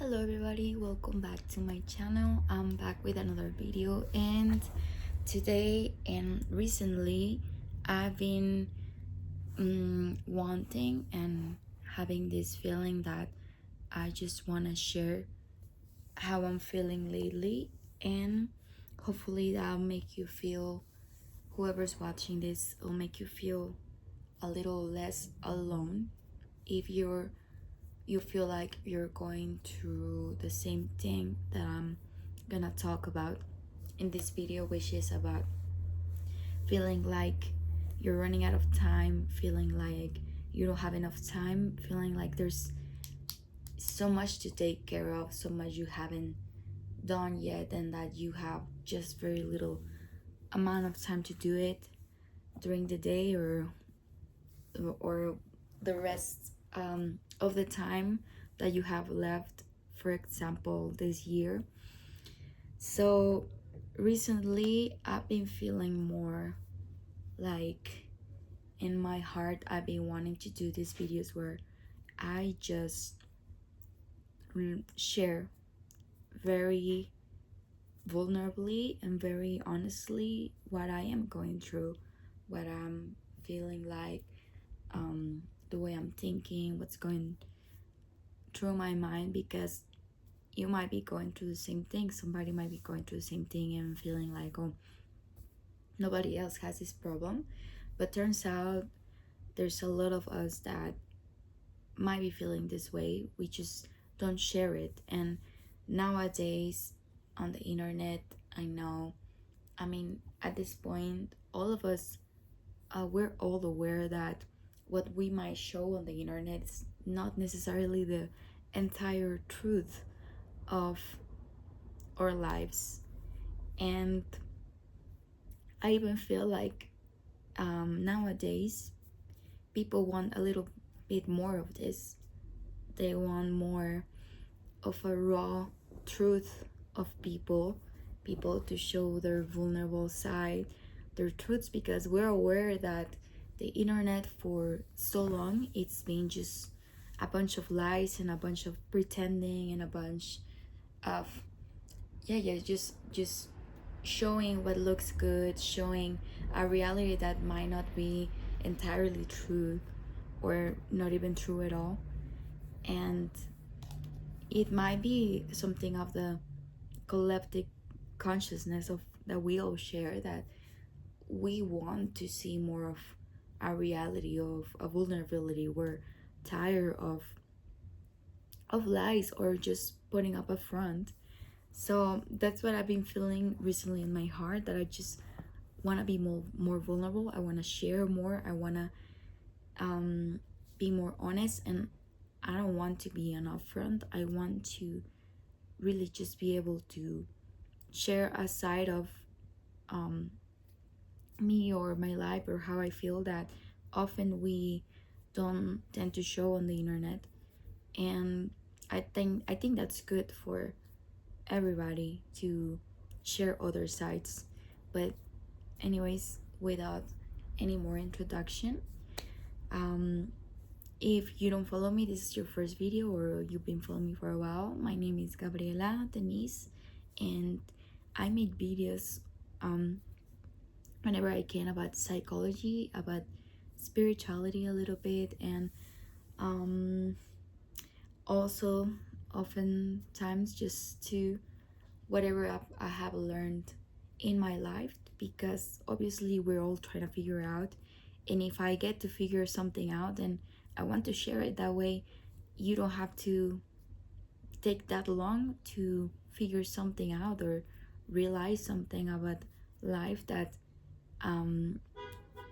Hello everybody, welcome back to my channel. I'm back with another video, and today and recently I've been wanting and having this feeling that I just want to share how I'm feeling lately, and hopefully that'll make you feel, whoever's watching this will make you feel a little less alone if you feel like you're going through the same thing that I'm gonna talk about in this video, which is about feeling like you're running out of time, feeling like you don't have enough time, feeling like there's so much to take care of, so much you haven't done yet, and that you have just very little amount of time to do it during the day or the rest of the time that you have left, for example this year. So recently I've been feeling more like, in my heart I've been wanting to do these videos where I just share very vulnerably and very honestly what I am going through, what I'm feeling like, the way I'm thinking, what's going through my mind, because you might be going through the same thing. Somebody might be going through the same thing and feeling like, oh, nobody else has this problem. But turns out there's a lot of us that might be feeling this way. We just don't share it. And nowadays on the internet, I know, I mean, at this point, all of us, we're all aware that what we might show on the internet is not necessarily the entire truth of our lives. And I even feel like nowadays people want a little bit more of this. They want more of a raw truth of people to show their vulnerable side, their truths, because we're aware that the internet for so long it's been just a bunch of lies and a bunch of pretending and a bunch of just showing what looks good, showing a reality that might not be entirely true or not even true at all. And it might be something of the collective consciousness of that we all share, that we want to see more of a reality of a vulnerability. We're tired of lies or just putting up a front. So that's what I've been feeling recently in my heart, that I just want to be more vulnerable. I want to share more. I want to be more honest, and I don't want to be an upfront. I want to really just be able to share a side of um, me or my life or how I feel that often we don't tend to show on the internet. And I think that's good for everybody to share other sides. But anyways, without any more introduction, um, if you don't follow me, this is your first video or you've been following me for a while, my name is Gabriela Denise, and I make videos whenever I can about psychology, about spirituality a little bit, and um, also oftentimes just to whatever I have learned in my life, because obviously we're all trying to figure out, and if I get to figure something out, then I want to share it. That way you don't have to take that long to figure something out or realize something about life that um,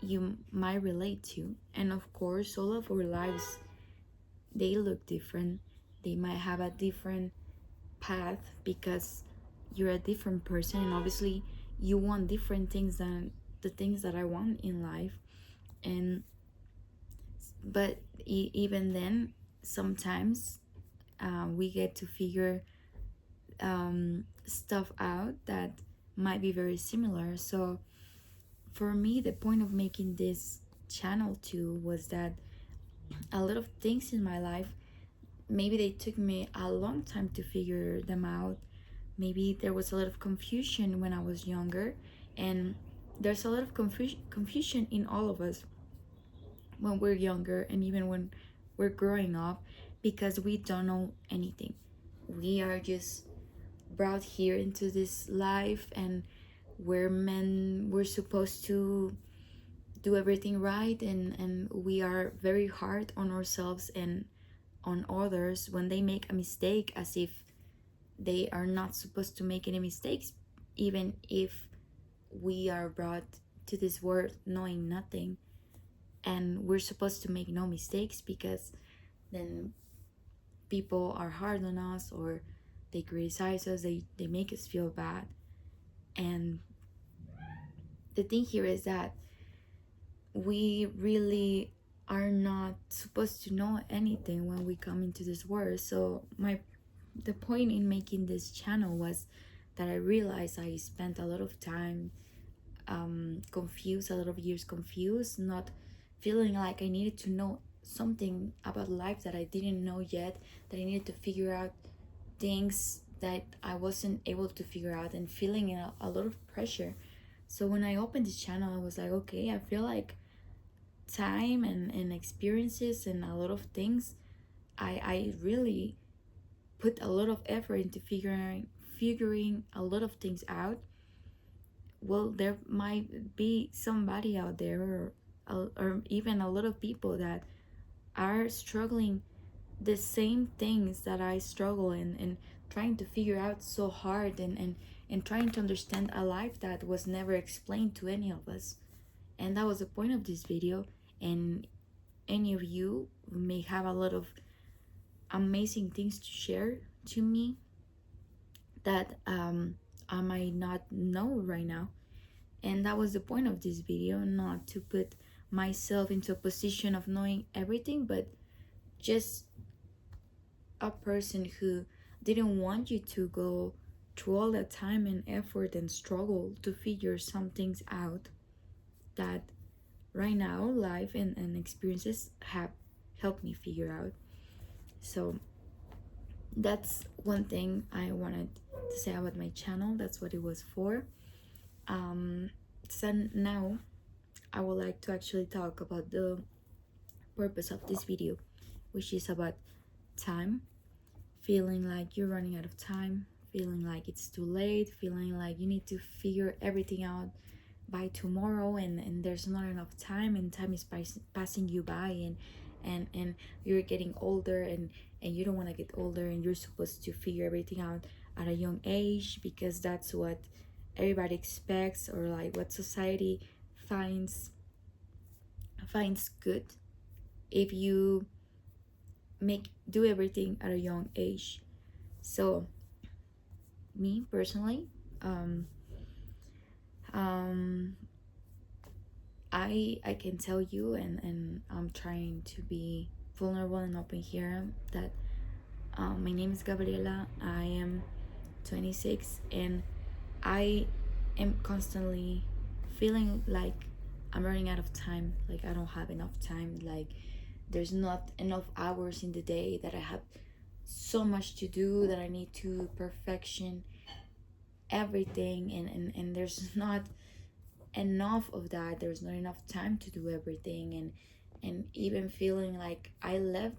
you might relate to. And of course, all of our lives, they look different. They might have a different path because you're a different person, and obviously you want different things than the things that I want in life. And but even then, sometimes we get to figure stuff out that might be very similar. So for me, the point of making this channel too was that a lot of things in my life, maybe they took me a long time to figure them out. Maybe there was a lot of confusion when I was younger, and there's a lot of confusion in all of us when we're younger and even when we're growing up, because we don't know anything. We are just brought here into this life, and we're supposed to do everything right, and we are very hard on ourselves and on others when they make a mistake, as if they are not supposed to make any mistakes, even if we are brought to this world knowing nothing, and we're supposed to make no mistakes, because then people are hard on us, or they criticize us, they make us feel bad. And the thing here is that we really are not supposed to know anything when we come into this world. So the point in making this channel was that I realized I spent a lot of time confused, a lot of years confused, not feeling like I needed to know something about life that I didn't know yet, that I needed to figure out things that I wasn't able to figure out, and feeling a lot of pressure. So when I opened this channel, I was like, okay, I feel like time and experiences and a lot of things, I really put a lot of effort into figuring a lot of things out. Well, there might be somebody out there, or even a lot of people that are struggling the same things that I struggle in, and trying to figure out so hard, and trying to understand a life that was never explained to any of us. And that was the point of this video. And any of you may have a lot of amazing things to share to me that I might not know right now. And that was the point of this video, not to put myself into a position of knowing everything, but just a person who didn't want you to go through all that time and effort and struggle to figure some things out that right now life and experiences have helped me figure out. So that's one thing I wanted to say about my channel. That's what it was for. So now I would like to actually talk about the purpose of this video, which is about time. Feeling like you're running out of time, feeling like it's too late, feeling like you need to figure everything out by tomorrow, and there's not enough time, and time is passing you by, and you're getting older, and you don't want to get older, and you're supposed to figure everything out at a young age, because that's what everybody expects, or like what society finds good if you do everything at a young age. So me personally, I can tell you, and I'm trying to be vulnerable and open here, that my name is Gabriela. I am 26, and I am constantly feeling like I'm running out of time, like I don't have enough time, like there's not enough hours in the day, that I have so much to do, that I need to perfection everything, and there's not enough of that, there's not enough time to do everything, and even feeling like I left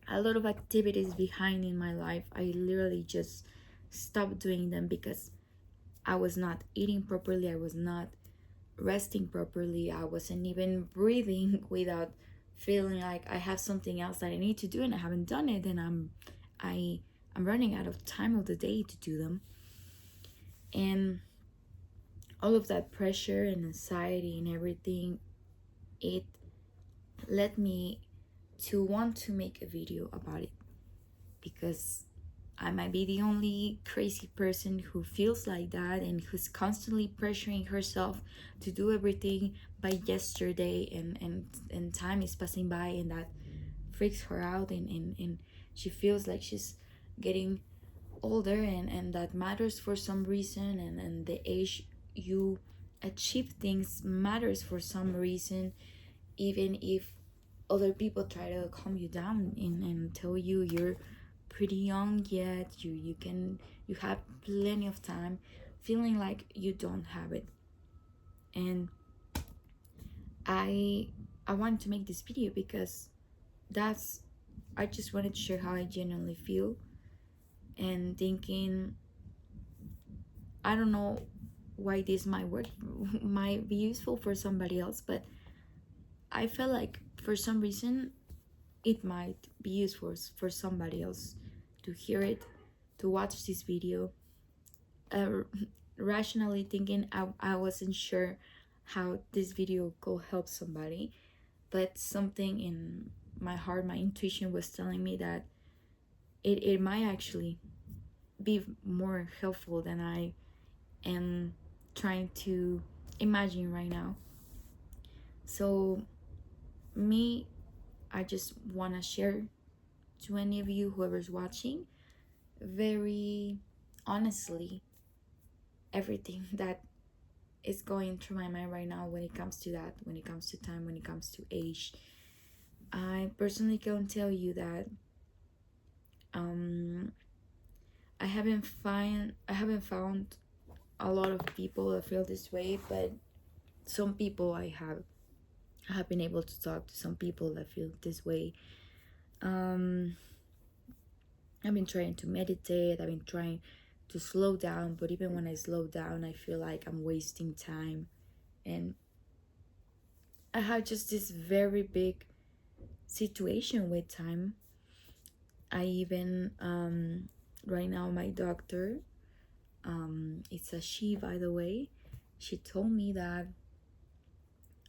a lot of activities behind in my life. I literally just stopped doing them because I was not eating properly, I was not resting properly, I wasn't even breathing without feeling like I have something else that I need to do and I haven't done it, and I'm running out of time of the day to do them. And all of that pressure and anxiety and everything, it led me to want to make a video about it, because I might be the only crazy person who feels like that, and who's constantly pressuring herself to do everything by yesterday, and time is passing by, and that freaks her out, and she feels like she's getting older, and that matters for some reason, and the age you achieve things matters for some reason, even if other people try to calm you down and tell you you're pretty young yet, you have plenty of time, feeling like you don't have it. And I I wanted to make this video because that's I just wanted to share how I genuinely feel, and thinking, I don't know why this might work, might be useful for somebody else, but I felt like for some reason it might be useful for somebody else to hear it, to watch this video. uh, Rationally thinking, I wasn't sure how this video could help somebody, but something in my heart, my intuition was telling me that it might actually be more helpful than I am trying to imagine right now. So me, I just want to share to any of you, whoever's watching, very honestly, everything that is going through my mind right now when it comes to that, when it comes to time, when it comes to age. I personally can tell you that um I haven't found a lot of people that feel this way, but some people I have been able to talk to some people that feel this way. um I've been trying to meditate, I've been trying to slow down, but even when I slow down, I feel like I'm wasting time. And I have just this very big situation with time. I even right now my doctor, it's a she by the way, she told me that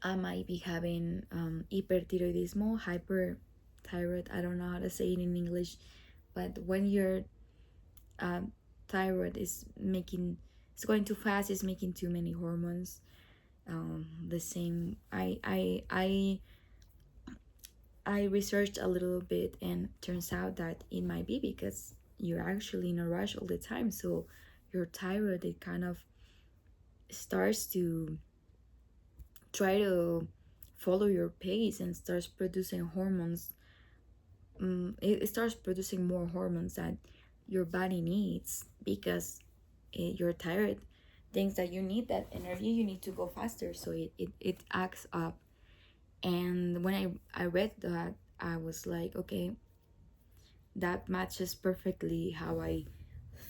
I might be having hyperthyroidismo, hyperthyroid. I don't know how to say it in English, but when your um, thyroid is making, it's going too fast, it's making too many hormones. The same. I researched a little bit, and turns out that it might be because you're actually in a rush all the time. So your thyroid, it kind of starts to try to follow your pace and starts producing hormones. It starts producing more hormones that your body needs because you're tired, thinks that you need that energy, you need to go faster, so it acts up. And when I read that, I was like, okay, that matches perfectly how I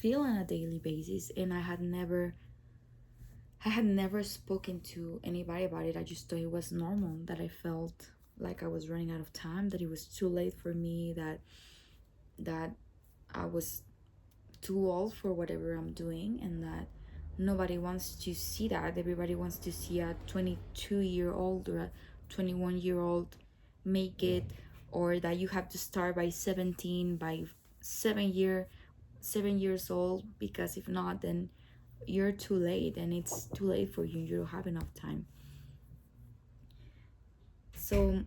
feel on a daily basis. And I had never spoken to anybody about it. I just thought it was normal, that I felt like I was running out of time, that it was too late for me, that I was too old for whatever I'm doing, and that nobody wants to see that. Everybody wants to see a 22-year-old or a 21-year-old make it, or that you have to start by 17, by 7 years old, because if not, then you're too late, and it's too late for you. You don't have enough time. So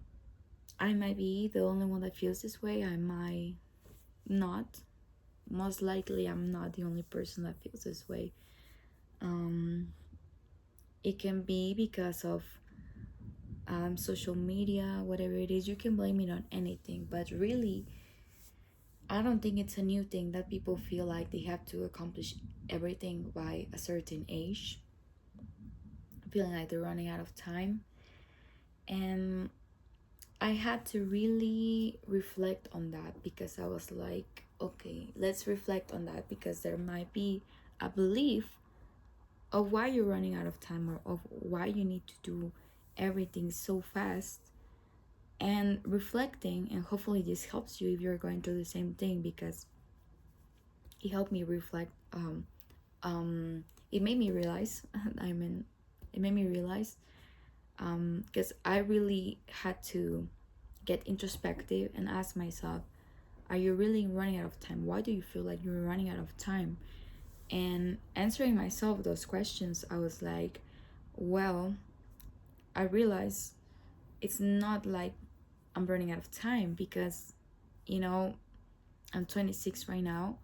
I might be the only one that feels this way. I might not. Most likely, I'm not the only person that feels this way. It can be because of social media, whatever it is. You can blame it on anything, but really, I don't think it's a new thing that people feel like they have to accomplish everything by a certain age, feeling like they're running out of time. And I had to really reflect on that, because I was like, okay, let's reflect on that, because there might be a belief of why you're running out of time, or of why you need to do everything so fast. And reflecting, and hopefully this helps you if you're going through the same thing, because it helped me reflect. It made me realize I mean, it made me realize, because I really had to get introspective and ask myself, are you really running out of time? Why do you feel like you're running out of time? And answering myself those questions, I was like, well, I realized it's not like I'm running out of time, because, you know, I'm 26 right now.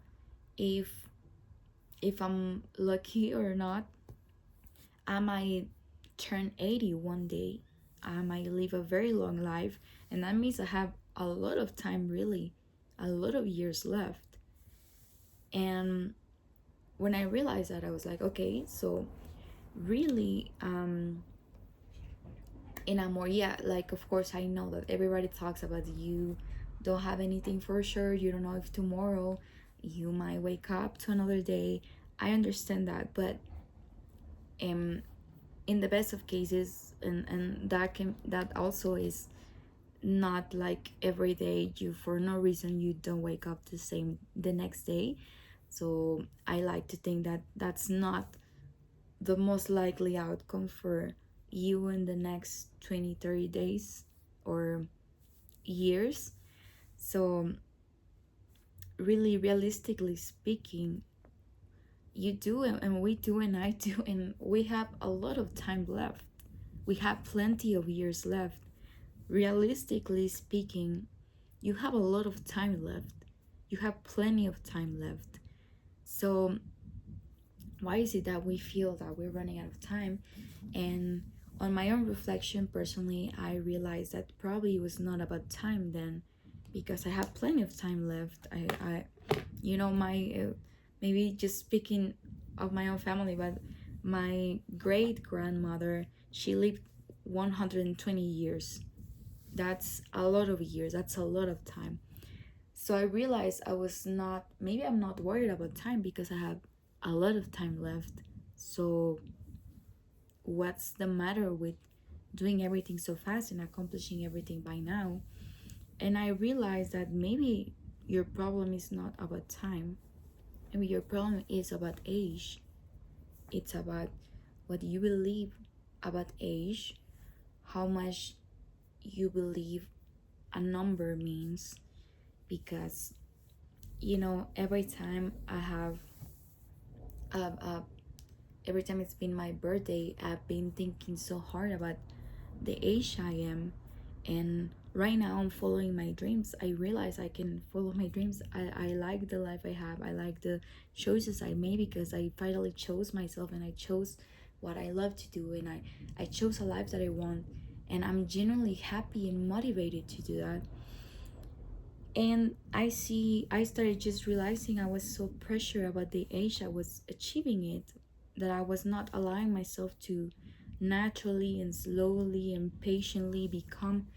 If I'm lucky or not, I might turn 80 one day. I might live a very long life, and that means I have a lot of time, really, a lot of years left. And when I realized that, I was like, okay, so really, in a more, yeah, like, of course, I know that everybody talks about you don't have anything for sure, you don't know if tomorrow you might wake up to another day. I understand that, but um in the best of cases, and that also is not like every day, you for no reason you don't wake up the next day. So I like to think that that's not the most likely outcome for you in the next 20, 30 days or years. So really, realistically speaking, you do, and we do, and I do, and we have a lot of time left. We have plenty of years left. Realistically speaking, you have a lot of time left. You have plenty of time left. So why is it that we feel that we're running out of time? And on my own reflection, personally, I realized that probably it was not about time then, because I have plenty of time left. My maybe just speaking of my own family, but my great grandmother, she lived 120 years. That's a lot of years. That's a lot of time. So I realized I was not, maybe I'm not worried about time because I have a lot of time left. So what's the matter with doing everything so fast and accomplishing everything by now? And I realized that maybe your problem is not about time. Maybe your problem is about age. It's about what you believe about age, how much you believe a number means. Because, every time I have, uh, uh, every time it's been my birthday, I've been thinking so hard about the age I am. And right now I'm following my dreams. I realize I can follow my dreams. I like the life I have. I like the choices I made because I finally chose myself, and I chose what I love to do, and I chose a life that I want, and I'm genuinely happy and motivated to do that. And I started just realizing I was so pressured about the age I was achieving it, that I was not allowing myself to naturally and slowly and patiently become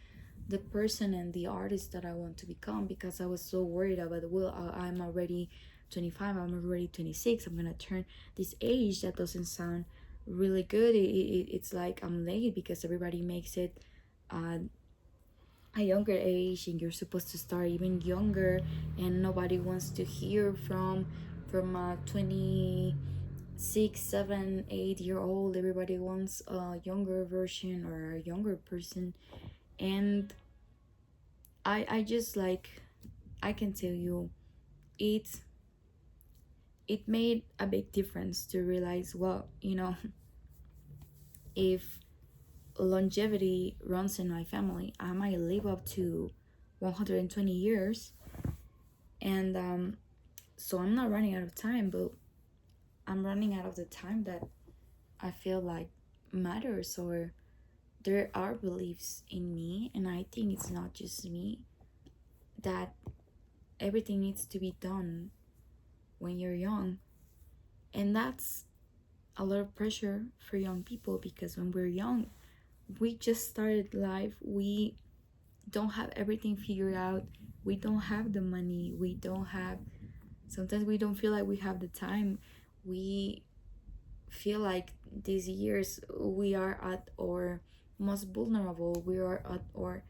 the person and the artist that I want to become, because I was so worried about, well, I'm already 25, I'm already 26, I'm gonna turn this age that doesn't sound really good. It's like I'm late because everybody makes it uh, a younger age, and you're supposed to start even younger, and nobody wants to hear from a 26, 7, 8 year old. Everybody wants a younger version or a younger person. And I just like, I can tell you, it it made a big difference to realize, well, if longevity runs in my family, I might live up to 120 years. And so I'm not running out of time, but I'm running out of the time that I feel like matters, or there are beliefs in me, and I think it's not just me, that everything needs to be done when you're young. And that's a lot of pressure for young people, because when we're young, we just started life, we don't have everything figured out, we don't have the money, we don't have, sometimes we don't feel like we have the time. We feel like these years we are at our most vulnerable, we are at our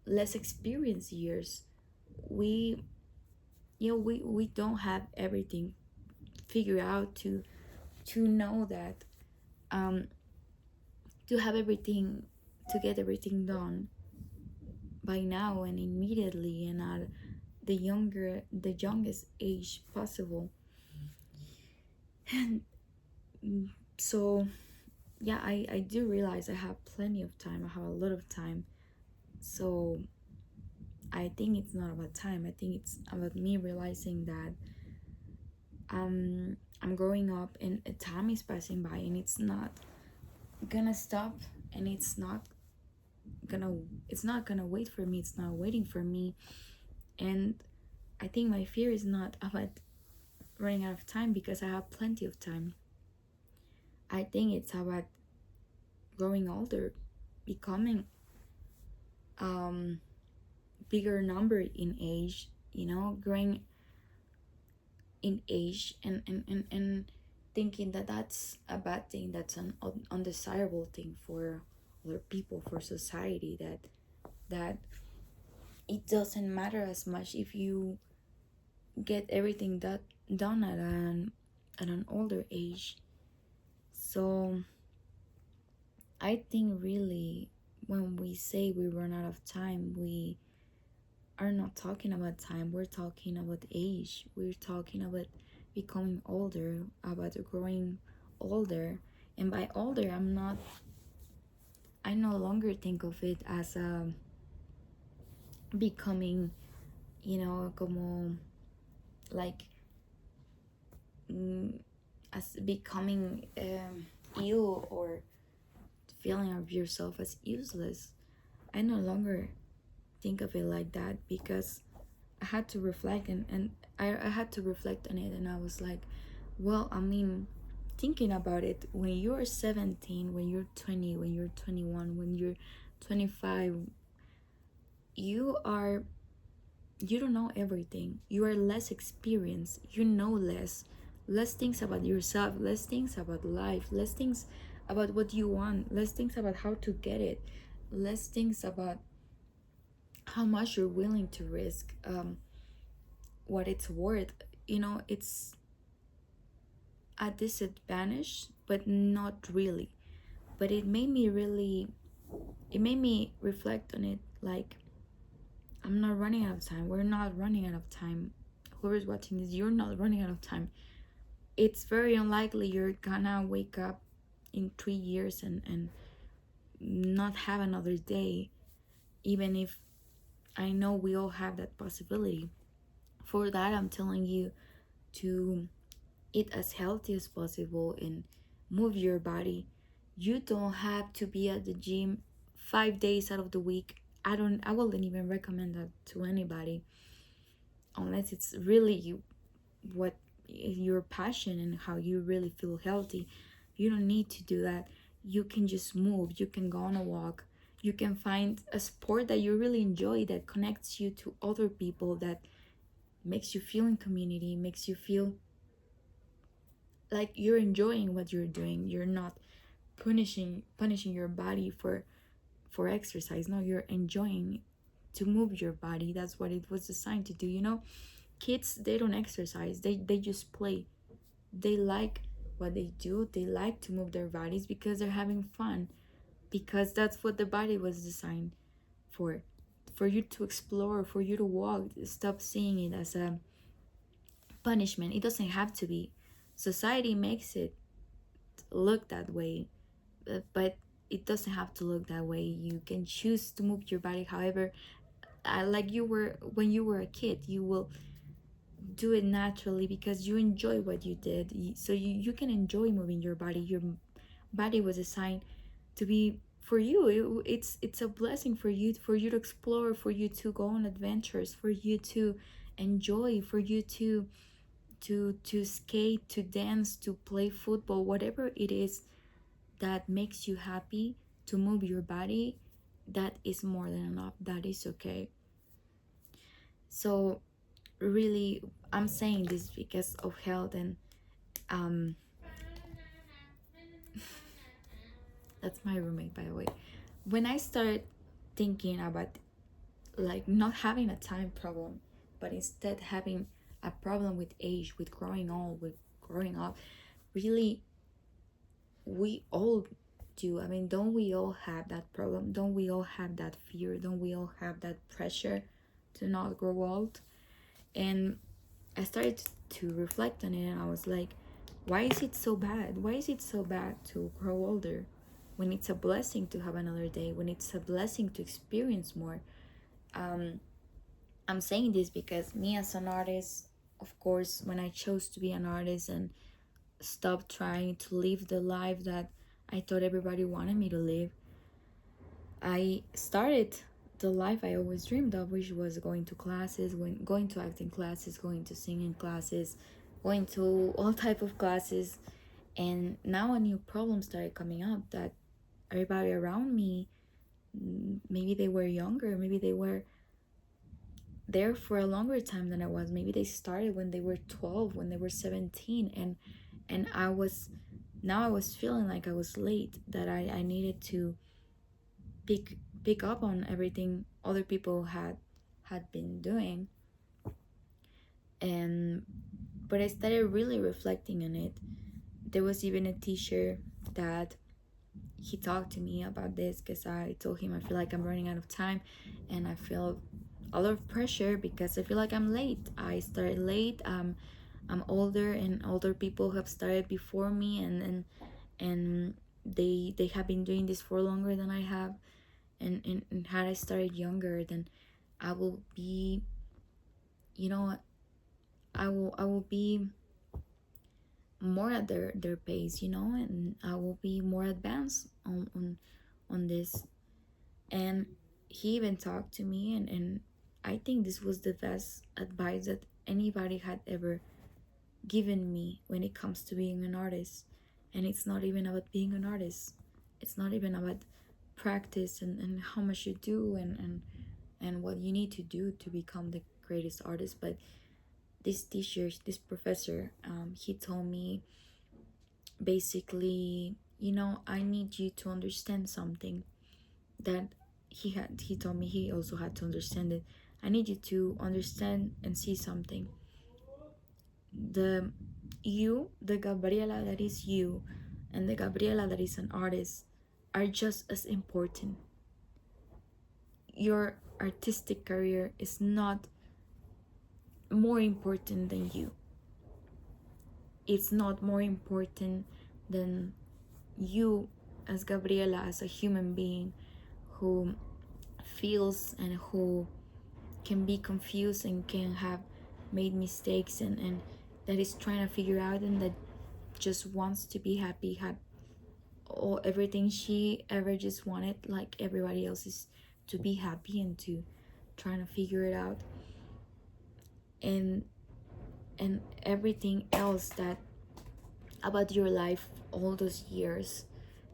less experienced years. We we don't have everything figured out to know that, um to have everything, to get everything done by now and immediately, and at the youngest age possible. And so yeah, I do realize I have plenty of time, I have a lot of time. So I think it's not about time, I think it's about me realizing that I'm growing up, and time is passing by, and it's not gonna stop, and it's not it's not gonna wait for me, it's not waiting for me. And I think my fear is not about running out of time, because I have plenty of time. I think it's about growing older, becoming um bigger number in age, growing in age, and thinking that that's a bad thing, that's an undesirable thing for other people, for society, that it doesn't matter as much if you get everything that done at an older age. So I think really, when we say we run out of time, we are not talking about time, we're talking about age, we're talking about becoming older, about growing older. And by older, I no longer think of it as becoming, como like, mm, as becoming ill, or feeling of yourself as useless. I no longer think of it like that, because I had to reflect, and I had to reflect on it, and I was like, well, I mean, thinking about it, when you're 17, when you're 20, when you're 21, when you're 25, you are you don't know everything. You are less experienced. You know less things about yourself, less things about life, less things about what you want, less things about how to get it, less things about how much you're willing to risk, what it's worth. It's a disadvantage, but not really. But it made me reflect on it, like, I'm not running out of time. We're not running out of time. Whoever's watching this, you're not running out of time. It's very unlikely you're gonna wake up in 3 years and not have another day, even if I know we all have that possibility. For that, I'm telling you to eat as healthy as possible and move your body. You don't have to be at the gym 5 days out of the week. I wouldn't even recommend that to anybody, unless it's really what your passion and how you really feel healthy. You don't need to do that. You can just move, you can go on a walk, you can find a sport that you really enjoy, that connects you to other people, that makes you feel in community, makes you feel like you're enjoying what you're doing. You're not punishing your body for exercise. No, you're enjoying to move your body. That's what it was designed to do. Kids, they don't exercise, they just play. They like what they do, they like to move their bodies because they're having fun, because that's what the body was designed for you to explore, for you to walk. Stop seeing it as a punishment. It doesn't have to be. Society makes it look that way, but it doesn't have to look that way. You can choose to move your body however, like you were when you were a kid. You will do it naturally because you enjoy what you did. So you can enjoy moving your body. Your body was designed to be for you. It's a blessing for you to explore, for you to go on adventures, for you to enjoy, for you to skate, to dance, to play football, whatever it is that makes you happy, to move your body. That is more than enough. That is okay. So really, I'm saying this because of health, and um that's my roommate, by the way. When I started thinking about, like, not having a time problem, but instead having a problem with age, with growing old, with growing up, really, we all do. I mean, don't we all have that problem? Don't we all have that fear? Don't we all have that pressure to not grow old? And I started to reflect on it, and I was like, why is it so bad? Why is it so bad to grow older when it's a blessing to have another day, when it's a blessing to experience more? Um, I'm saying this because me as an artist, of course, when I chose to be an artist and stop trying to live the life that I thought everybody wanted me to live, I started the life I always dreamed of, which was going to classes, going to acting classes, going to singing classes, going to all type of classes. And now a new problem started coming up, that everybody around me, maybe they were younger, maybe they were there for a longer time than I was. Maybe they started when they were 12, when they were 17, and I was feeling like I was late, that I needed to pick up on everything other people had been doing. And but I started really reflecting on it. There was even a teacher that he talked to me about this, because I told him I feel like I'm running out of time, and I feel a lot of pressure because I feel like I'm late. I started late. I'm older, and older people have started before me, and they have been doing this for longer than I have. And had I started younger, then I will be, you know, I will be more at their pace, and I will be more advanced on this. And he even talked to me, and I think this was the best advice that anybody had ever given me when it comes to being an artist. And it's not even about being an artist, it's not even about practice and how much you do, and what you need to do to become the greatest artist. But this teacher, this professor, he told me basically, I need you to understand something that he told me he also had to understand it. I need you to understand and see something. The Gabriela that is you, and the Gabriela that is an artist, are just as important. Your artistic career is not more important than you. It's not more important than you as Gabriela, as a human being who feels and who can be confused and can have made mistakes, and that is trying to figure out, and that just wants to be happy, have all everything she ever just wanted, like everybody else, is to be happy and to trying to figure it out. And everything else that about your life, all those years,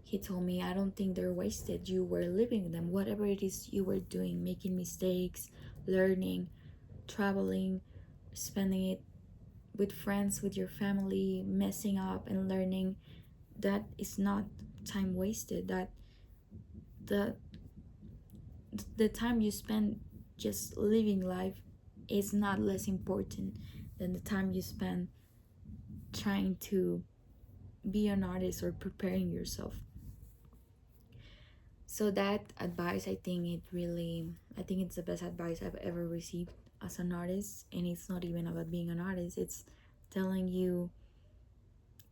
he told me, I don't think they're wasted. You were living them, whatever it is you were doing, making mistakes, learning, traveling, spending it with friends, with your family, messing up and learning. That is not time wasted. That the the time you spend just living life is not less important than the time you spend trying to be an artist or preparing yourself. So that advice, I think it's the best advice I've ever received as an artist. And it's not even about being an artist, it's telling you,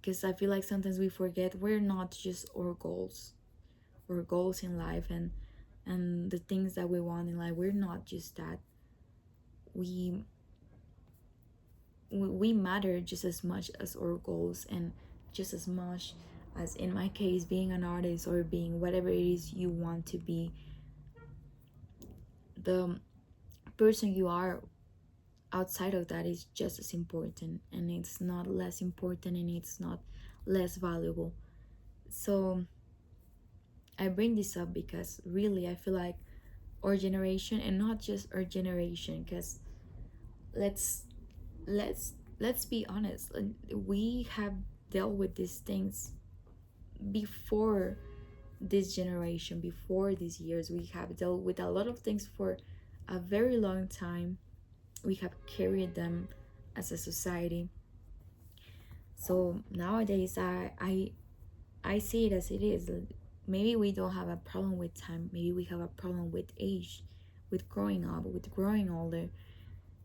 because I feel like sometimes we forget we're not just our goals in life, and the things that we want in life. We're not just that. We matter just as much as our goals, and just as much as, in my case, being an artist or being whatever it is you want to be. The person you are outside of that is just as important, and it's not less important, and it's not less valuable. So I bring this up because really I feel like our generation, and not just our generation, because let's let's let's be honest, we have dealt with these things before this generation, before these years. We have dealt with a lot of things for a very long time. We have carried them as a society. So nowadays, I see it as it is. Maybe we don't have a problem with time. Maybe we have a problem with age, with growing up, with growing older,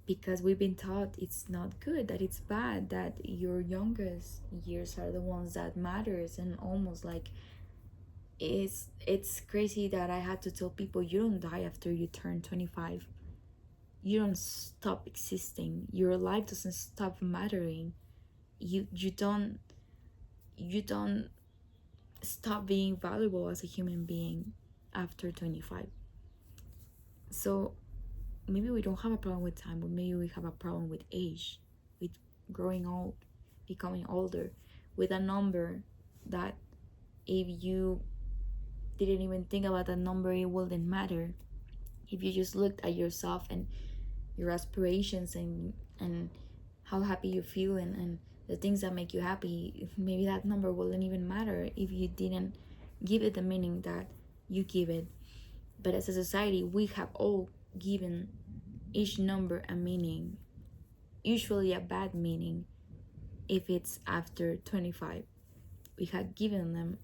because we've been taught it's not good, that it's bad, that your youngest years are the ones that matters. And almost like it's crazy that I had to tell people, you don't die after you turn 25. You don't stop existing. Your life doesn't stop mattering. You don't stop being valuable as a human being. after 25. So maybe we don't have a problem with time, but maybe we have a problem with age, with growing old, becoming older, with a number that if you didn't even think about that number, it wouldn't matter. If you just looked at yourself and your aspirations and how happy you feel and the things that make you happy, maybe that number wouldn't even matter if you didn't give it the meaning that you give it. But as a society, we have all given each number a meaning, usually a bad meaning if it's after 25. We have given them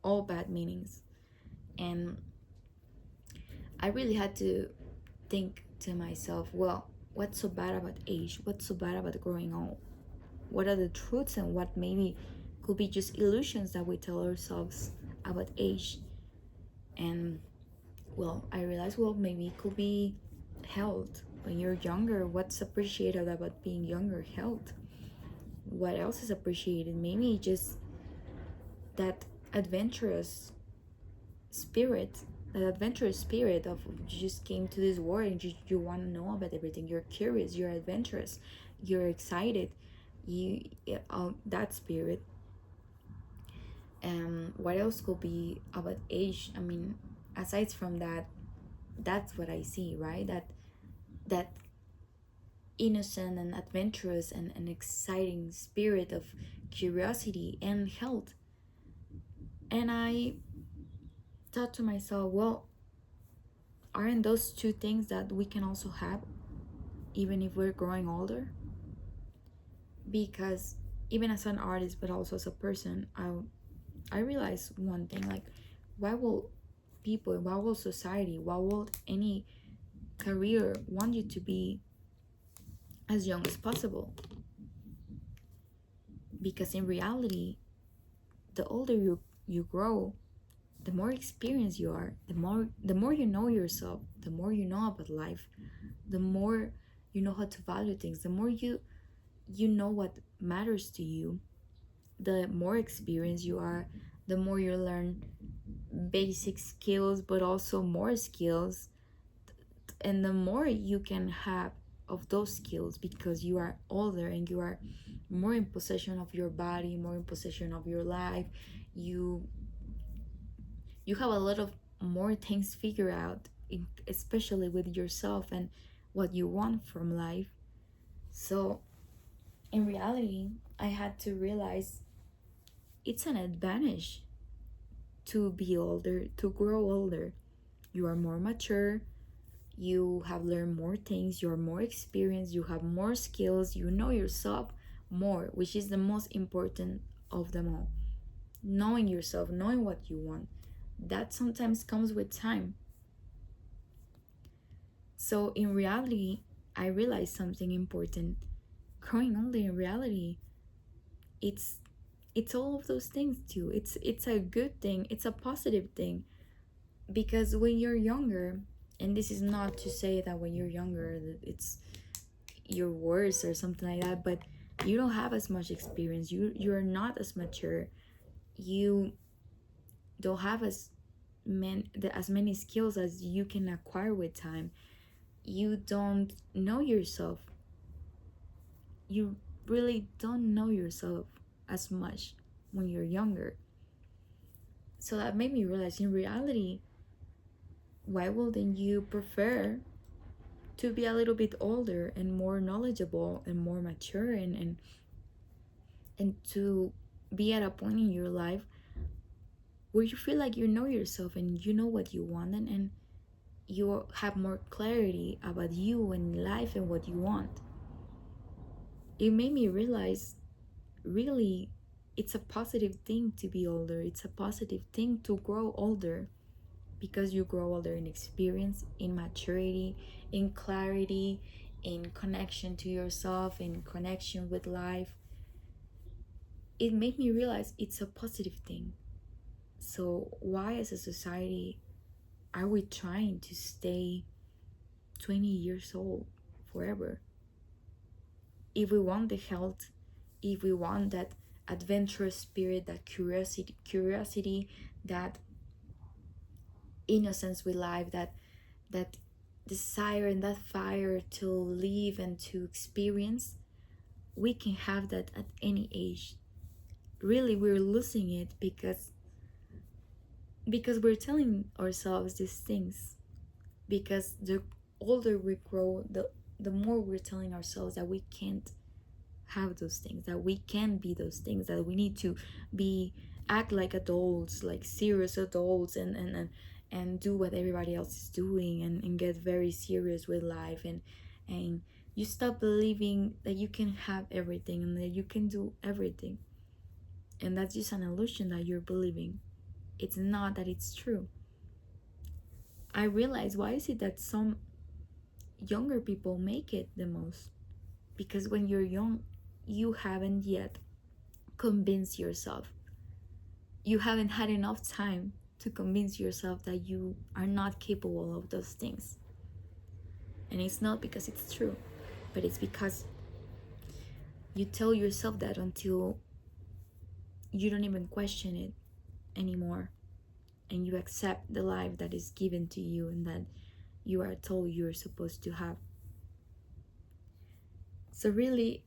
all bad meanings. And I really had to think to myself, well, what's so bad about age? What's so bad about growing old? What are the truths and what maybe could be just illusions that we tell ourselves about age? And well, I realized, well, maybe it could be health. When you're younger, what's appreciated about being younger? Health. What else is appreciated? Maybe just that adventurous spirit, that adventurous spirit of you just came to this world and you want to know about everything. You're curious, you're adventurous, you're excited. That spirit. What else could be about age? I mean, aside from that, that's what I see, right? That innocent and adventurous and exciting spirit of curiosity and health. And I thought to myself, well, aren't those two things that we can also have even if we're growing older? Because even as an artist but also as a person, I realized one thing, like, why will people, why will society, why will any career want you to be as young as possible? Because in reality, the older you grow, the more experienced you are, the more you know yourself, the more you know about life, the more you know how to value things, the more you know what matters to you, the more experienced you are, the more you learn basic skills but also more skills, and the more you can have of those skills because you are older and you are more in possession of your body, more in possession of your life. You have a lot of more things figured out, especially with yourself and what you want from life. So in reality, I had to realize it's an advantage to be older, to grow older. You are more mature, you have learned more things, you're more experienced, you have more skills, you know yourself more, which is the most important of them all. Knowing yourself, knowing what you want, that sometimes comes with time. So in reality, I realized something important. Growing older in reality, it's all of those things too. It's a good thing, it's a positive thing. Because when you're younger, and this is not to say that when you're younger it's you're worse or something like that, but you don't have as much experience, you're not as mature, you don't have as many skills as you can acquire with time. You don't know yourself, you really don't know yourself as much when you're younger. So that made me realize, in reality, why wouldn't you prefer to be a little bit older and more knowledgeable and more mature and to be at a point in your life where you feel like you know yourself and you know what you want, and you have more clarity about you and life and what you want. It made me realize, really, it's a positive thing to be older, it's a positive thing to grow older, because you grow older in experience, in maturity, in clarity, in connection to yourself, in connection with life. It made me realize it's a positive thing. So why as a society are we trying to stay 20 years old forever? If we want the health, if we want that adventurous spirit, that curiosity, that innocence with life, that desire and that fire to live and to experience, we can have that at any age. Really, we're losing it because we're telling ourselves these things. Because the older we grow, the more we're telling ourselves that we can't have those things, that we can be those things, that we need to be act like adults, like serious adults, and do what everybody else is doing, and get very serious with life, and you stop believing that you can have everything and that you can do everything. And that's just an illusion that you're believing. It's not that it's true. I realize, why is it that some younger people make it the most? Because when you're young, you haven't yet convinced yourself. You haven't had enough time to convince yourself that you are not capable of those things. And it's not because it's true, but it's because you tell yourself that until you don't even question it anymore, and you accept the life that is given to you and that you are told you're supposed to have. So really,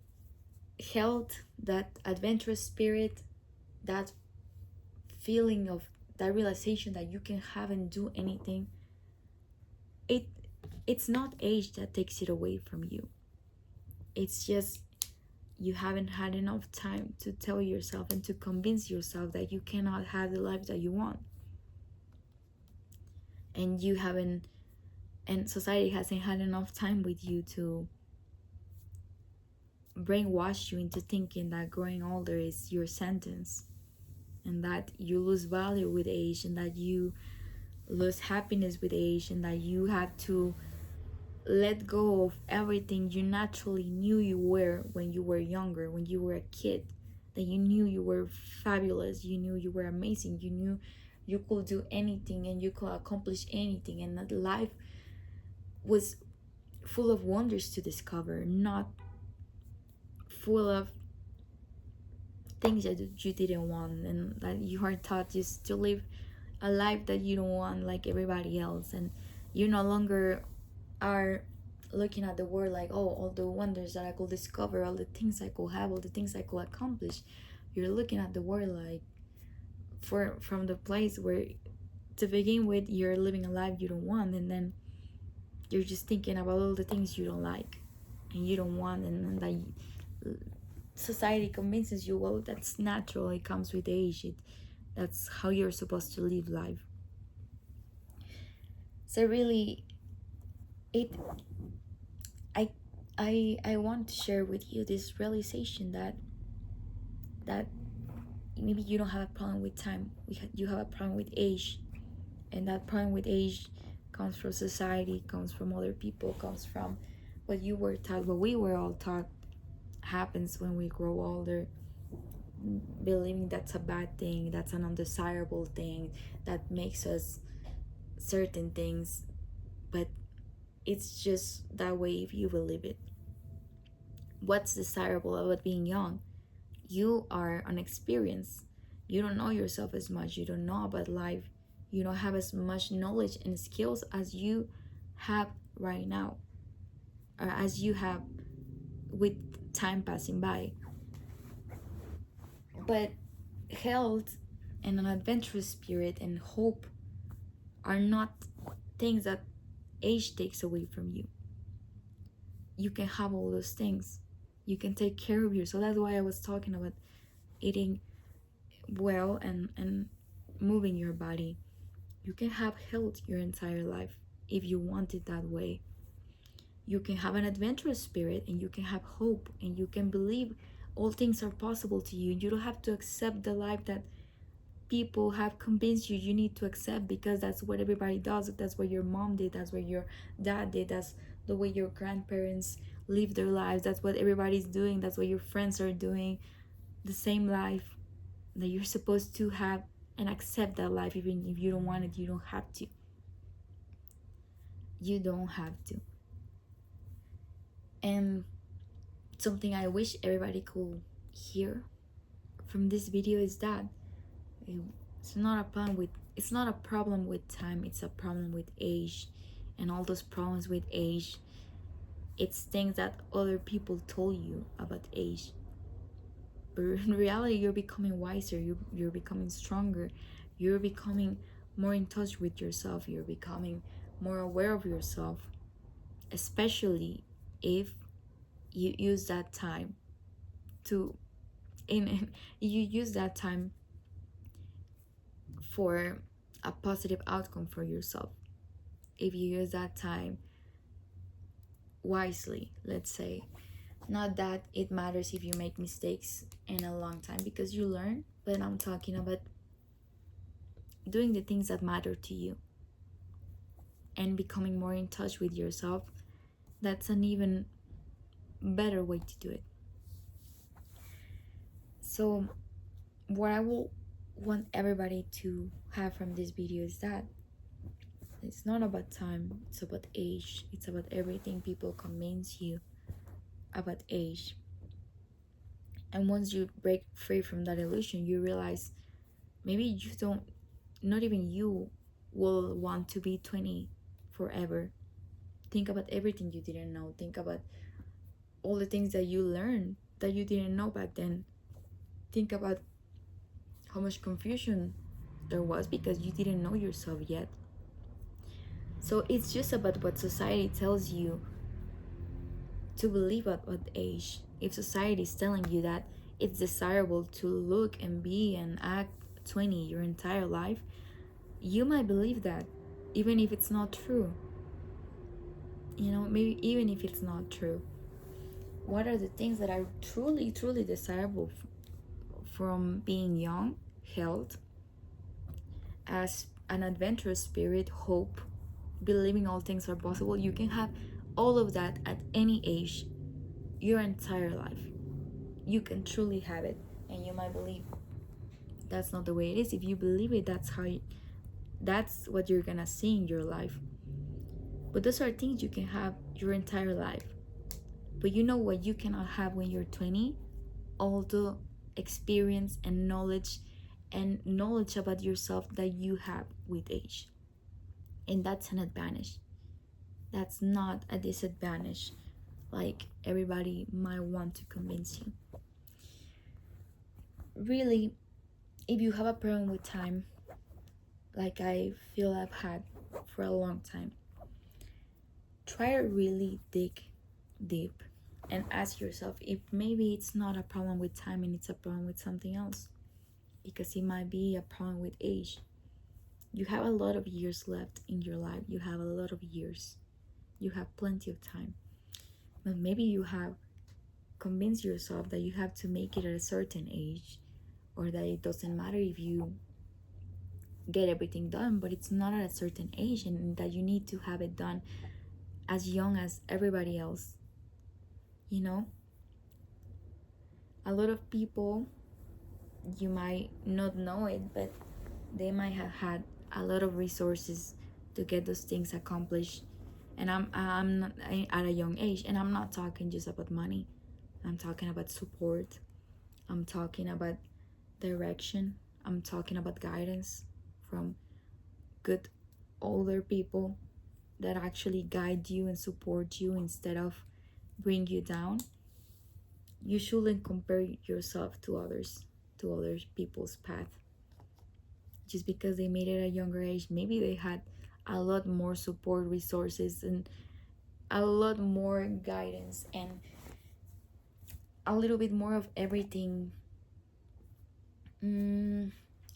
health, that adventurous spirit, that feeling of that realization that you can have and do anything, it's not age that takes it away from you. It's just you haven't had enough time to tell yourself and to convince yourself that you cannot have the life that you want. And you haven't, and society hasn't had enough time with you to brainwash you into thinking that growing older is your sentence, and that you lose value with age, and that you lose happiness with age, and that you have to let go of everything you naturally knew you were when you were younger, when you were a kid, that you knew you were fabulous, you knew you were amazing, you knew you could do anything and you could accomplish anything, and that life was full of wonders to discover, not full of things that you didn't want, and that you are taught just to live a life that you don't want like everybody else. And you no longer are looking at the world like, oh, all the wonders that I could discover, all the things I could have, all the things I could accomplish. You're looking at the world like from the place where, to begin with, you're living a life you don't want, and then you're just thinking about all the things you don't like and you don't want, and that society convinces you, well, that's natural, it comes with age, that's how you're supposed to live life. So really, it I want to share with you this realization that maybe you don't have a problem with time, you have a problem with age, and that problem with age comes from society, comes from other people, comes from what you were taught, what we were all taught happens when we grow older, believing that's a bad thing, that's an undesirable thing, that makes us certain things. But it's just that way if you believe it. What's desirable about being young? You are unexperienced. You don't know yourself as much. You don't know about life. You don't have as much knowledge and skills as you have right now, or as you have with time passing by. But health and an adventurous spirit and hope are not things that age takes away from you. You can have all those things. You can take care of yourself. That's why I was talking about eating well and moving your body. You can have health your entire life if you want it that way. You can have an adventurous spirit, and you can have hope, and you can believe all things are possible to you. You don't have to accept the life that people have convinced you need to accept, because that's what everybody does. That's what your mom did, that's what your dad did, that's the way your grandparents live their lives, that's what everybody's doing, that's what your friends are doing, the same life that you're supposed to have, and accept that life. Even if you don't want it, you don't have to. You don't have to. And something I wish everybody could hear from this video is that it's not a problem with it's not a problem with time, it's a problem with age. And all those problems with age, it's things that other people told you about age. But in reality, you're becoming wiser, you're becoming stronger, you're becoming more in touch with yourself, you're becoming more aware of yourself, especially if you use that time to in you use that time for a positive outcome for yourself. If you use that time wisely, let's say, not that it matters if you make mistakes in a long time because you learn, but I'm talking about doing the things that matter to you and becoming more in touch with yourself. That's an even better way to do it. So what I will want everybody to have from this video is that it's not about time, it's about age, it's about everything people convince you about age. And once you break free from that illusion, you realize maybe you don't, not even you will want to be 20 forever. Think about everything you didn't know. Think about all the things that you learned that you didn't know back then. Think about how much confusion there was because you didn't know yourself yet. So it's just about what society tells you to believe at what age. If society is telling you that it's desirable to look and be and act 20 your entire life, you might believe that, even if it's not true. You know, maybe even if it's not true. What are the things that are truly, truly desirable from being young? Health, as an adventurous spirit, hope, believing all things are possible. You can have all of that at any age, your entire life. You can truly have it, and you might believe that's not the way it is. If you believe it, that's what you're gonna see in your life. But those are things you can have your entire life. But you know what you cannot have when you're 20? All the experience and knowledge about yourself that you have with age. And that's an advantage. That's not a disadvantage like everybody might want to convince you. Really, if you have a problem with time, like I feel I've had for a long time, try to really dig deep and ask yourself if maybe it's not a problem with time and it's a problem with something else, because it might be a problem with age. You have a lot of years left in your life. You have a lot of years. You have plenty of time. But maybe you have convinced yourself that you have to make it at a certain age, or that it doesn't matter if you get everything done, but it's not at a certain age, and that you need to have it done as young as everybody else. You know, a lot of people, you might not know it, but they might have had a lot of resources to get those things accomplished. And I'm not, at a young age, and I'm not talking just about money. I'm talking about support. I'm talking about direction. I'm talking about guidance from good older people that actually guide you and support you instead of bring you down. You shouldn't compare yourself to others, to other people's path. Just because they made it at a younger age, maybe they had a lot more support resources and a lot more guidance and a little bit more of everything,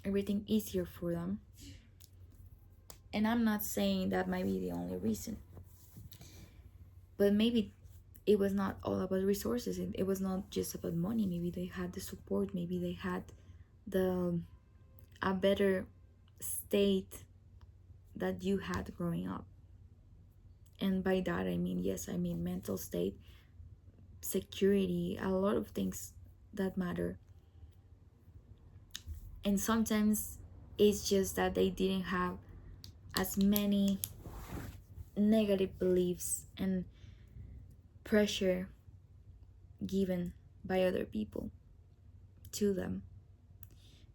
everything easier for them. And I'm not saying that might be the only reason, but maybe it was not all about resources. It was not just about money. Maybe they had the support. Maybe they had a better state that you had growing up. And by that I mean, yes, I mean mental state, security, a lot of things that matter. And sometimes it's just that they didn't have as many negative beliefs and pressure given by other people to them,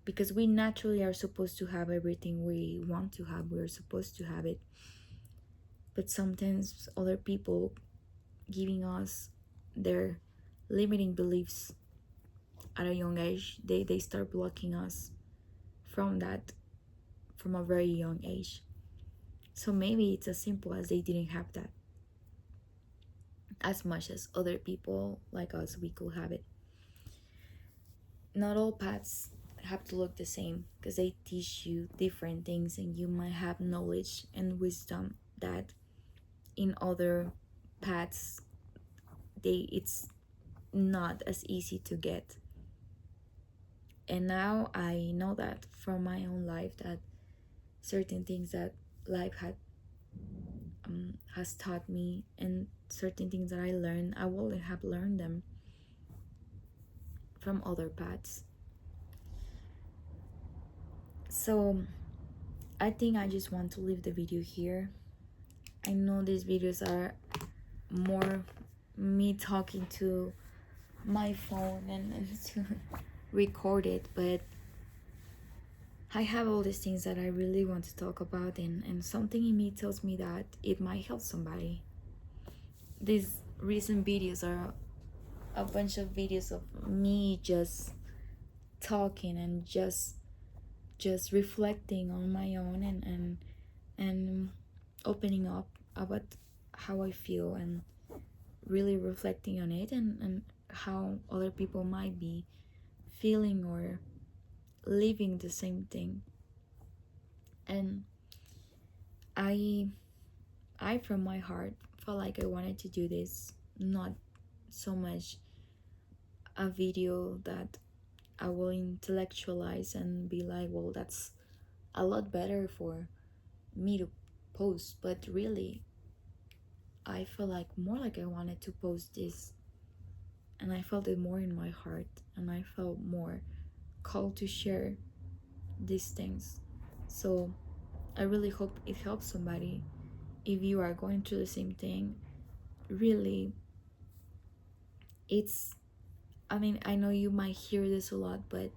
because we naturally are supposed to have everything we want to have. We're supposed to have it. But sometimes other people giving us their limiting beliefs at a young age, they start blocking us from that from a very young age. So maybe it's as simple as they didn't have that as much as other people like us we could have it. Not all paths have to look the same because they teach you different things, and you might have knowledge and wisdom that in other paths it's not as easy to get. And now I know that from my own life, that certain things that life has taught me, and certain things that I learned, I wouldn't have learned them from other paths. So I think I just want to leave the video here. I know these videos are more me talking to my phone and to record it, but I have all these things that I really want to talk about, and something in me tells me that it might help somebody. These recent videos are a bunch of videos of me just talking and just reflecting on my own, and opening up about how I feel, and really reflecting on it, and how other people might be feeling or living the same thing. And I from my heart felt like I wanted to do this, not so much a video that I will intellectualize and be like, well, that's a lot better for me to post, but really I felt like more like I wanted to post this, and I felt it more in my heart, and I felt more called to share these things. So I really hope it helps somebody. If you are going through the same thing, really, it's, I mean, I know you might hear this a lot, but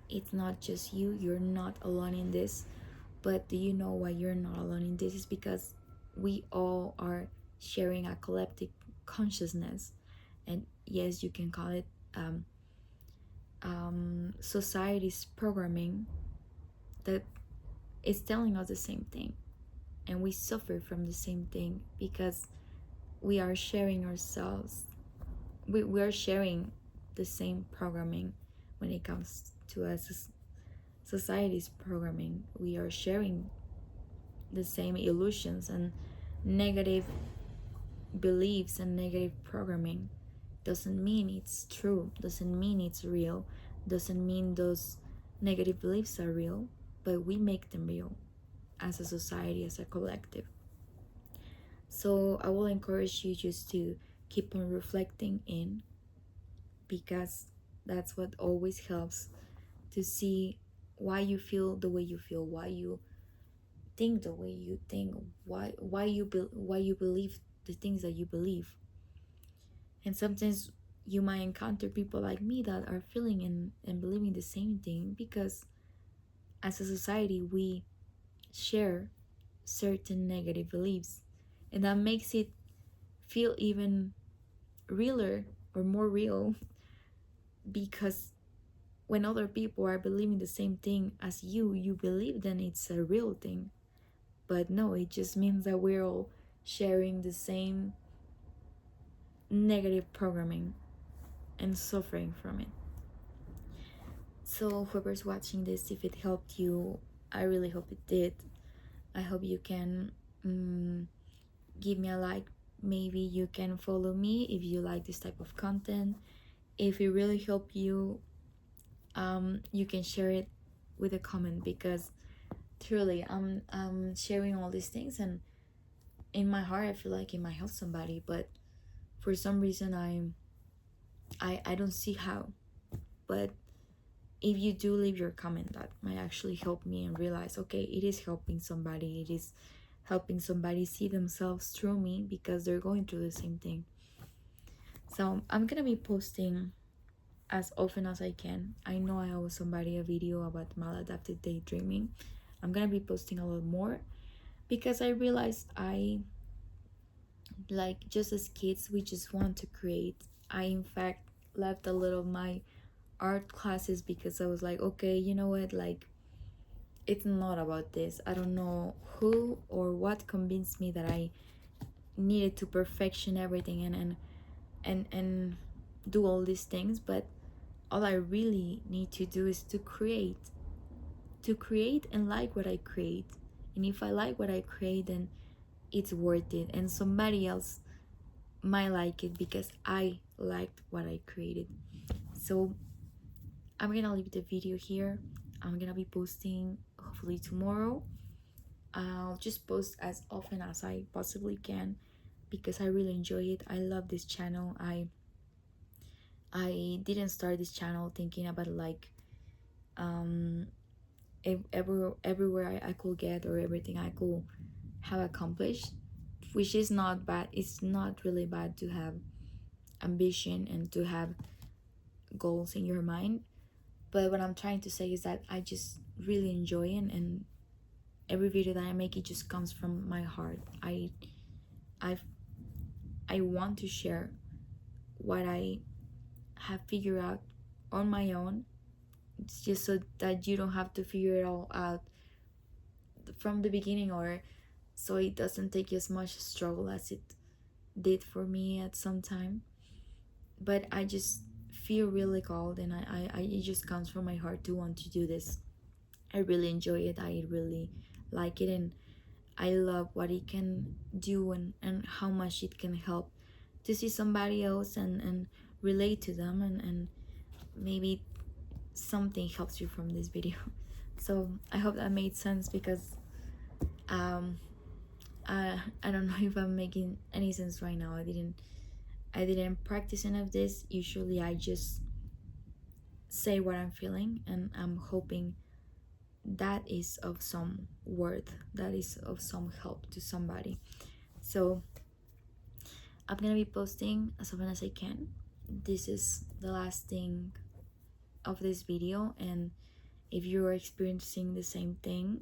it's not just you. You're not alone in this. But do you know why you're not alone in this? Is because we all are sharing a collective consciousness. And yes, you can call it society's programming that is telling us the same thing. And we suffer from the same thing because we are sharing ourselves. We are sharing the same programming when it comes to us. Society's programming, we are sharing the same illusions and negative beliefs and negative programming. Doesn't mean it's true, doesn't mean it's real, doesn't mean those negative beliefs are real, but we make them real as a society, as a collective. So I will encourage you just to keep on reflecting in, because that's what always helps to see why you feel the way you feel, why you think the way you think, why you believe the things that you believe. And sometimes you might encounter people like me that are feeling and believing the same thing, because as a society we share certain negative beliefs, and that makes it feel even realer or more real, because when other people are believing the same thing as you believe then it's a real thing. But no, it just means that we're all sharing the same negative programming and suffering from it. So whoever's watching this, if it helped you, I really hope it did. I hope you can give me a like. Maybe you can follow me if you like this type of content. If it really helped you, you can share it with a comment, because truly I'm sharing all these things, and in my heart I feel like it might help somebody, but for some reason I don't see how. But if you do leave your comment, that might actually help me and realize, okay, it is helping somebody, it is helping somebody see themselves through me, because they're going through the same thing. So I'm gonna be posting as often as I can. I know I owe somebody a video about maladaptive daydreaming. I'm gonna be posting a lot more because I realized I, like, just as kids we just want to create. I in fact left a lot of my art classes because I was like, okay, you know what, like, it's not about this. I don't know who or what convinced me that I needed to perfection everything and do all these things, but all I really need to do is to create and like what I create. And if I like what I create, then it's worth it, and somebody else might like it because I liked what I created. So I'm gonna leave the video here. I'm gonna be posting hopefully tomorrow. I'll just post as often as I possibly can because I really enjoy it. I love this channel. I didn't start this channel thinking about like everywhere I could get or everything I could have accomplished, which is not bad. It's not really bad to have ambition and to have goals in your mind. But what I'm trying to say is that I just really enjoy it, and every video that I make, it just comes from my heart. I I want to share what I have figured out on my own. It's just so that you don't have to figure it all out from the beginning, or so it doesn't take as much struggle as it did for me at some time. But I just feel really called, and it just comes from my heart to want to do this. I really enjoy it. I really like it, and I love what it can do, and how much it can help to see somebody else and relate to them, and maybe something helps you from this video. So I hope that made sense because um I don't know if I'm making any sense right now. I didn't practice any of this. Usually I just say what I'm feeling, and I'm hoping that is of some worth, that is of some help to somebody. So I'm gonna be posting as often as I can. This is the last thing of this video, and if you're experiencing the same thing,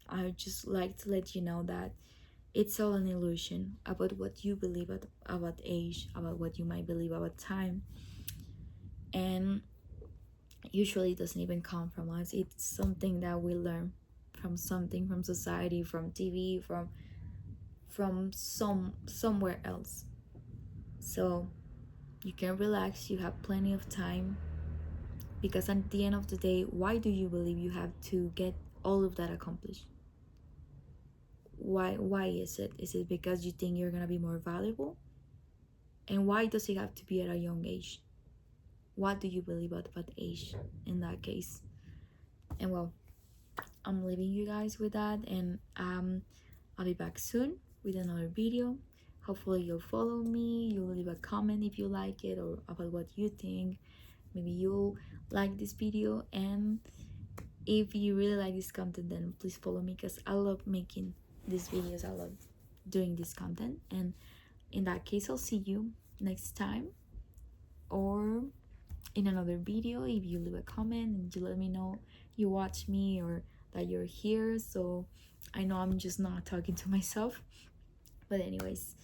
I would just like to let you know that it's all an illusion about what you believe about age, about what you might believe about time, and usually it doesn't even come from us. It's something that we learn from something, from society, from TV, from somewhere else. So you can relax, you have plenty of time, because at the end of the day, why do you believe you have to get all of that accomplished? Why is it? Is it because you think you're gonna be more valuable? And why does it have to be at a young age? What do you believe about age in that case? And well, I'm leaving you guys with that, and I'll be back soon with another video. Hopefully you'll follow me, you'll leave a comment if you like it or about what you think. Maybe you'll like this video, and if you really like this content, then please follow me because I love making these videos. I love doing this content, and in that case I'll see you next time or in another video if you leave a comment and you let me know you watch me or that you're here, so I know I'm just not talking to myself. But anyways,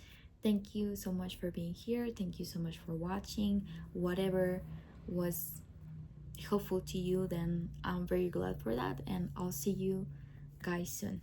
thank you so much for being here. Thank you so much for watching. Whatever was helpful to you, then I'm very glad for that, and I'll see you guys soon.